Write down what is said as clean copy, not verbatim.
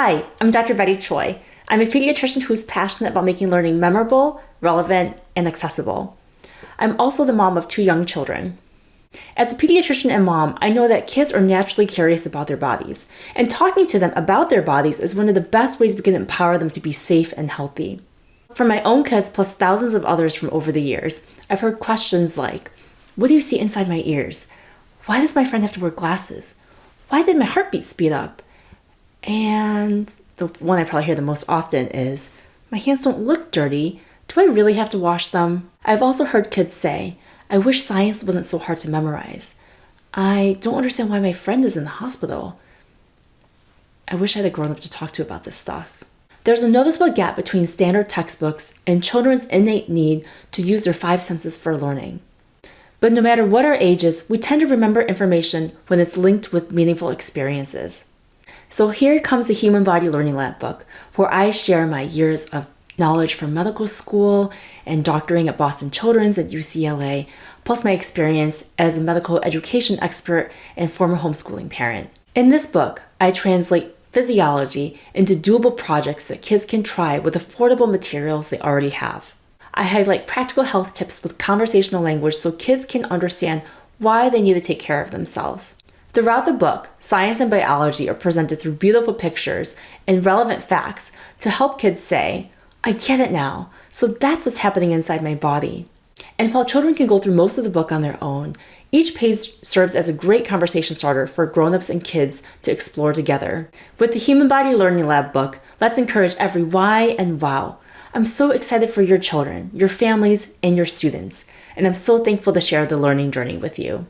Hi, I'm Dr. Betty Choi. I'm a pediatrician who's passionate about making learning memorable, relevant, and accessible. I'm also the mom of 2 young children. As a pediatrician and mom, I know that kids are naturally curious about their bodies, and talking to them about their bodies is one of the best ways we can empower them to be safe and healthy. From my own kids plus thousands of others from over the years, I've heard questions like, what do you see inside my ears? Why does my friend have to wear glasses? Why did my heartbeat speed up? And the one I probably hear the most often is, my hands don't look dirty. Do I really have to wash them? I've also heard kids say, I wish science wasn't so hard to memorize. I don't understand why my friend is in the hospital. I wish I had a grown-up to talk to about this stuff. There's a noticeable gap between standard textbooks and children's innate need to use their 5 senses for learning. But no matter what our ages, we tend to remember information when it's linked with meaningful experiences. So here comes the Human Body Learning Lab book, where I share my years of knowledge from medical school and doctoring at Boston Children's and UCLA, plus my experience as a medical education expert and former homeschooling parent. In this book, I translate physiology into doable projects that kids can try with affordable materials they already have. I highlight practical health tips with conversational language so kids can understand why they need to take care of themselves. Throughout the book, science and biology are presented through beautiful pictures and relevant facts to help kids say, I get it now, so that's what's happening inside my body. And while children can go through most of the book on their own, each page serves as a great conversation starter for grown-ups and kids to explore together. With the Human Body Learning Lab book, let's encourage every why and wow. I'm so excited for your children, your families, and your students, and I'm so thankful to share the learning journey with you.